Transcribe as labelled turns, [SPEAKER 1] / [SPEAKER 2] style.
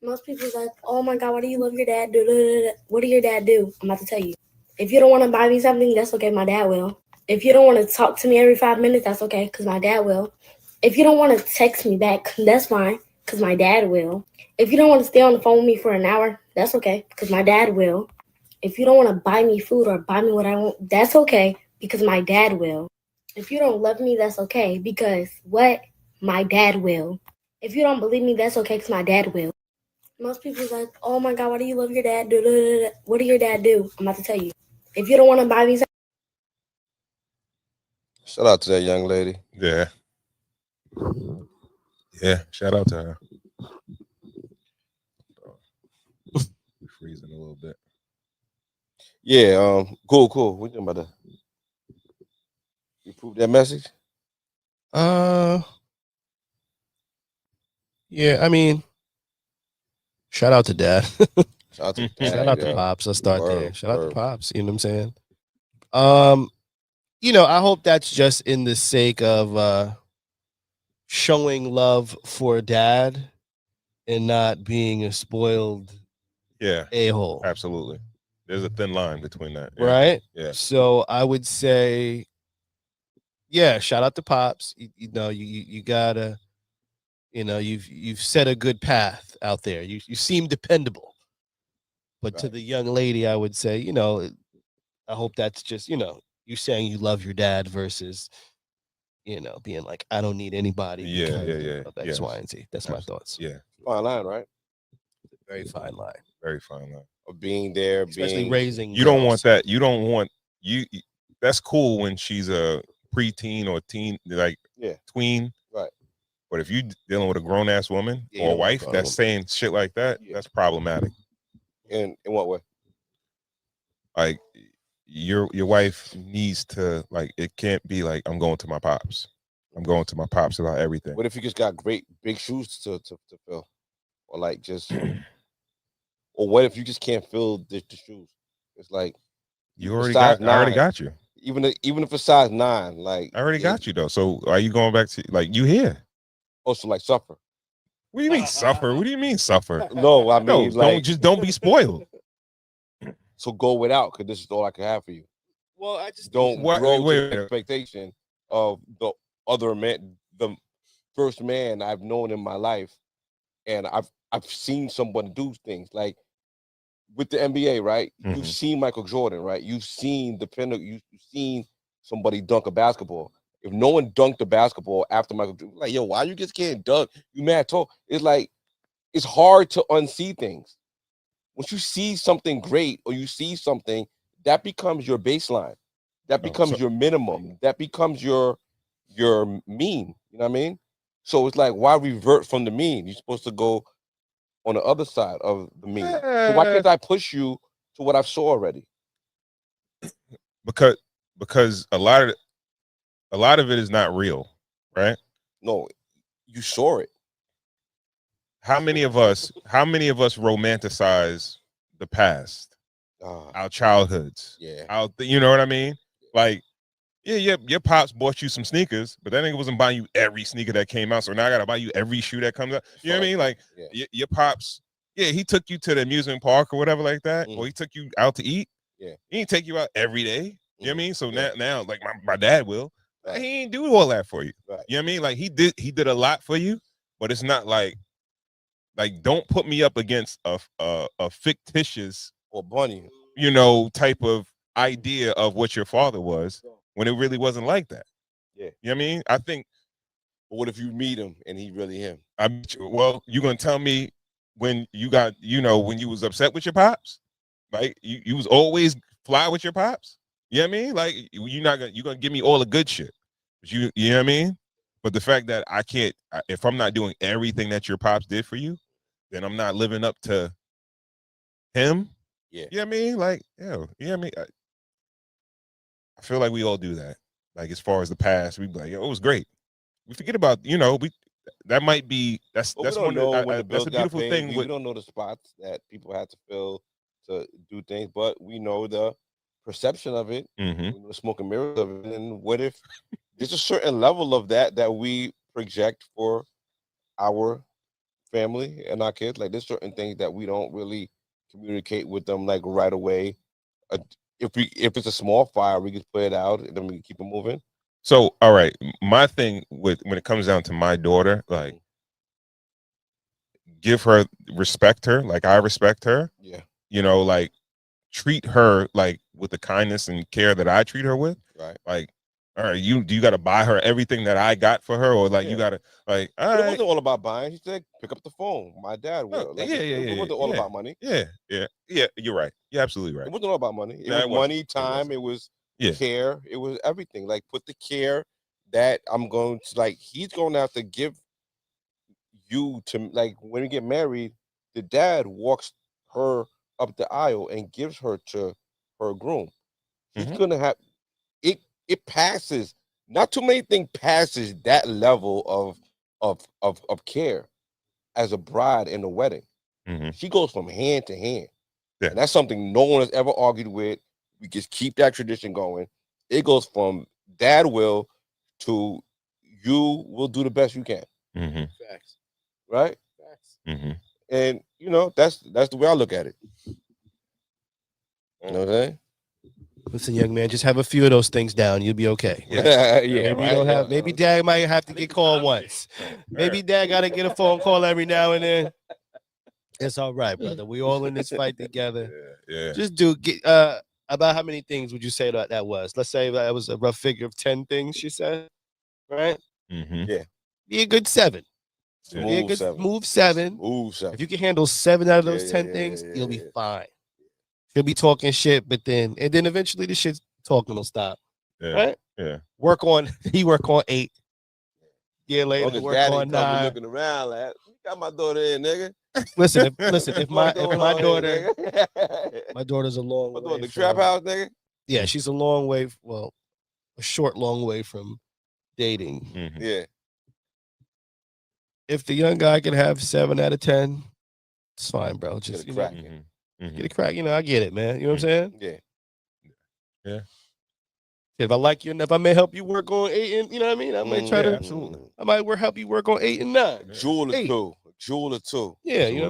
[SPEAKER 1] Most people's like, oh my God, why do you love your dad? What do your dad do? I'm about to tell you. If you don't want to buy me something, that's okay. My dad will. If you don't want to talk to me every 5 minutes, that's okay, because my dad will. If you don't want to text me back, that's fine, because my dad will. If you don't want to stay on the phone with me for an hour, that's okay, because my dad will. If you don't want to buy me food or buy me what I want, that's okay, because my dad will. If you don't love me, that's okay, because what? My dad will. If you don't believe me, that's okay, because my dad will. Most people's like, oh my God, why do you love your dad? What do your dad do? I'm about to tell you. If you don't want to buy me something,
[SPEAKER 2] Shout out to that young lady.
[SPEAKER 3] Yeah. Yeah. Shout out to her. Freezing a little bit.
[SPEAKER 2] Yeah, cool. What you talking about that? You prove that message?
[SPEAKER 4] Uh, yeah. I mean, shout out to dad.
[SPEAKER 2] Shout out to
[SPEAKER 4] Shout
[SPEAKER 2] dad,
[SPEAKER 4] out to
[SPEAKER 2] yeah.
[SPEAKER 4] pops. Let's start there.
[SPEAKER 2] Word,
[SPEAKER 4] Shout out to
[SPEAKER 2] word.
[SPEAKER 4] pops. You know what I'm saying? Um, I hope that's just in the sake of showing love for dad and not being a spoiled
[SPEAKER 3] Yeah.
[SPEAKER 4] a-hole.
[SPEAKER 3] Absolutely. There's a thin line between that. Yeah.
[SPEAKER 4] Right?
[SPEAKER 3] Yeah.
[SPEAKER 4] So I would say, yeah, shout out to pops. You gotta, you've set a good path out there. You seem dependable. But to
[SPEAKER 2] Right.
[SPEAKER 4] the young lady, I would say, I hope that's just, you saying you love your dad versus, being like, I don't need anybody
[SPEAKER 3] Yeah.
[SPEAKER 4] because
[SPEAKER 3] Yeah.
[SPEAKER 4] of X,
[SPEAKER 3] Yes.
[SPEAKER 4] Y, and Z. That's my thoughts.
[SPEAKER 3] Yeah.
[SPEAKER 2] Fine line, right?
[SPEAKER 4] Very fine line.
[SPEAKER 3] Very fine line.
[SPEAKER 2] Of being there,
[SPEAKER 4] Especially
[SPEAKER 2] being
[SPEAKER 4] raising
[SPEAKER 3] You don't
[SPEAKER 4] girls.
[SPEAKER 3] want that. You don't want that's cool when she's a preteen or teen, like
[SPEAKER 2] yeah,
[SPEAKER 3] tween.
[SPEAKER 2] right.
[SPEAKER 3] But if you dealing with a grown ass woman
[SPEAKER 4] Yeah, you
[SPEAKER 3] or
[SPEAKER 4] don't want a
[SPEAKER 3] wife
[SPEAKER 4] grown
[SPEAKER 3] that's
[SPEAKER 4] woman.
[SPEAKER 3] saying shit like that,
[SPEAKER 2] Yeah.
[SPEAKER 3] that's problematic.
[SPEAKER 2] In what way?
[SPEAKER 3] Like your wife needs to, like, it can't be like, I'm going to my pops. I'm going to my pops about everything.
[SPEAKER 2] What if you just got great big shoes to fill, or like just, or what if you just can't fill the shoes? It's like
[SPEAKER 3] You
[SPEAKER 2] even a
[SPEAKER 3] already
[SPEAKER 2] size
[SPEAKER 3] got. I already
[SPEAKER 2] nine,
[SPEAKER 3] got you.
[SPEAKER 2] even if a size 9, like
[SPEAKER 3] I already got you though. So are you going back to, like, you here?
[SPEAKER 2] also like suffer.
[SPEAKER 3] What do you mean suffer? What do you mean suffer?
[SPEAKER 2] No, I
[SPEAKER 3] No,
[SPEAKER 2] mean like
[SPEAKER 3] don't be spoiled.
[SPEAKER 2] so go without because this is all I can have for you.
[SPEAKER 4] Well, I just
[SPEAKER 2] Don't
[SPEAKER 3] What?
[SPEAKER 2] grow to
[SPEAKER 3] Wait.
[SPEAKER 2] the expectation of the other man, the first man I've known in my life, and I've seen someone do things like with the NBA, right? You've
[SPEAKER 3] Mhm.
[SPEAKER 2] seen Michael Jordan, right? You've seen the pinnacle. You've seen somebody dunk a basketball. If no one dunked a basketball after Michael Jordan, like, yo, why you just can't dunk? You mad tall? It's like it's hard to unsee things. Once you see something great or you see something, that becomes your baseline. That
[SPEAKER 3] Oh,
[SPEAKER 2] becomes your minimum. That becomes your mean. You know what I mean? So it's like, why revert from the mean? You're supposed to go on the other side of the mean. So why can't I push you to what I saw already?
[SPEAKER 3] because a lot of it is not real, right?
[SPEAKER 2] No, you saw it.
[SPEAKER 3] How many of us romanticize the past, our childhoods,
[SPEAKER 2] Yeah.
[SPEAKER 3] you know what I mean? Like, yeah, your pops bought you some sneakers, but that nigga wasn't buying you every sneaker that came out. So now I gotta buy you every shoe that comes out. You know what I mean? Like,
[SPEAKER 2] yeah.
[SPEAKER 3] your pops, yeah, he took you to the amusement park or whatever like that, or he took you out to eat.
[SPEAKER 2] Yeah.
[SPEAKER 3] He didn't take you out every day. You know what I mean? So
[SPEAKER 2] Yeah.
[SPEAKER 3] now, like my dad will.
[SPEAKER 2] Right.
[SPEAKER 3] He ain't do all that for you.
[SPEAKER 2] Right.
[SPEAKER 3] You know what I mean? Like he did a lot for you, but it's not like don't put me up against a fictitious
[SPEAKER 2] Or bunny.
[SPEAKER 3] type of idea of what your father was when it really wasn't like that.
[SPEAKER 2] Yeah.
[SPEAKER 3] You know what I mean? I think.
[SPEAKER 2] But what if you meet him and he really him?
[SPEAKER 3] Well, you gonna tell me when you got, when you was upset with your pops, like you was always fly with your pops. You know what I mean? Like you're gonna give me all the good shit. But you know what I mean? But the fact that I can't, if I'm not doing everything that your pops did for you, then I'm not living up to him.
[SPEAKER 2] Yeah.
[SPEAKER 3] You know what I mean? Like, you know what I mean? I feel like we all do that. Like, as far as the past, we be like, yo, it was great. We forget about, that might be, that's
[SPEAKER 2] But we don't
[SPEAKER 3] one of
[SPEAKER 2] know
[SPEAKER 3] the,
[SPEAKER 2] when the
[SPEAKER 3] that's
[SPEAKER 2] bills
[SPEAKER 3] a
[SPEAKER 2] got
[SPEAKER 3] beautiful
[SPEAKER 2] paid.
[SPEAKER 3] thing
[SPEAKER 2] We
[SPEAKER 3] with,
[SPEAKER 2] don't know the spots that people had to fill to do things, but we know the perception of it.
[SPEAKER 3] Mhm.
[SPEAKER 2] We know the smoke and mirrors of it. And what if there's a certain level of that we project for our family and our kids. Like, there's certain things that we don't really communicate with them like right away. If it's a small fire, we can put it out and then we can keep it moving.
[SPEAKER 3] So, all right, my thing when it comes down to my daughter, like, give her, respect her, like I respect her.
[SPEAKER 2] Yeah.
[SPEAKER 3] You know, like, treat her like with the kindness and care that I treat her with.
[SPEAKER 2] Right.
[SPEAKER 3] Like, all right, you got to buy her everything that I got for her, or like you got to like. All
[SPEAKER 2] But
[SPEAKER 3] right.
[SPEAKER 2] it wasn't all about buying. He said, "Pick up the phone." My dad will. Like,
[SPEAKER 3] yeah.
[SPEAKER 2] It wasn't all about money.
[SPEAKER 3] Yeah. You're right. You're absolutely right.
[SPEAKER 2] It wasn't all about money. It
[SPEAKER 3] Nah,
[SPEAKER 2] was money, time. It was care. It was everything. Like, put the care that I'm going to, like, he's going to have to give you to, like, when we get married, the dad walks her up the aisle and gives her to her groom. He's going to have it. It passes. Not too many things passes that level of care as a bride in a wedding. She goes from hand to hand.
[SPEAKER 3] Yeah.
[SPEAKER 2] And that's something no one has ever argued with. We just keep that tradition going. It goes from dad will to you will do the best you can.
[SPEAKER 4] Facts.
[SPEAKER 2] Right?
[SPEAKER 4] Facts.
[SPEAKER 2] And you know, that's the way I look at it. You know what I'm saying?
[SPEAKER 4] Listen, young man, just have a few of those things down. You'll be okay.
[SPEAKER 2] Yeah.
[SPEAKER 4] Maybe
[SPEAKER 2] right?
[SPEAKER 4] you don't have. Maybe dad might have to get called once. Maybe dad got to get a phone call every now and then. It's all right, brother. We all in this fight together.
[SPEAKER 3] Yeah.
[SPEAKER 4] Just get about how many things would you say that was? Let's say that was a rough figure of 10 things. She said, right?
[SPEAKER 2] Yeah.
[SPEAKER 4] Be a good 7.
[SPEAKER 2] Yeah.
[SPEAKER 4] Be a good move 7.
[SPEAKER 2] Move 7.
[SPEAKER 4] If you can handle 7 out of those 10 things, you'll be fine. She'll be talking shit, but then eventually the shit talking will stop.
[SPEAKER 3] Yeah.
[SPEAKER 4] Right?
[SPEAKER 3] Yeah.
[SPEAKER 4] Work on 8. Yeah, later work on 9.
[SPEAKER 2] Looking around like, you got my daughter in, nigga.
[SPEAKER 4] Listen, if my daughter,
[SPEAKER 2] here,
[SPEAKER 4] my daughter's a long way
[SPEAKER 2] from the trap house, nigga.
[SPEAKER 4] Yeah, she's a long way. Well, a short, long way from dating.
[SPEAKER 2] Yeah.
[SPEAKER 4] If the young guy can have 7 out of 10, it's fine, bro. Just
[SPEAKER 2] Get a crack.
[SPEAKER 4] get a crack. You know, I get it, man. You know what I'm saying?
[SPEAKER 2] Yeah.
[SPEAKER 3] Yeah.
[SPEAKER 4] If I like you enough, I may help you work on 8 and you know what I mean? I might try to
[SPEAKER 3] absolutely.
[SPEAKER 4] I might help you work on 8 and 9.
[SPEAKER 2] Jewel or 2.
[SPEAKER 4] Yeah, you know what I'm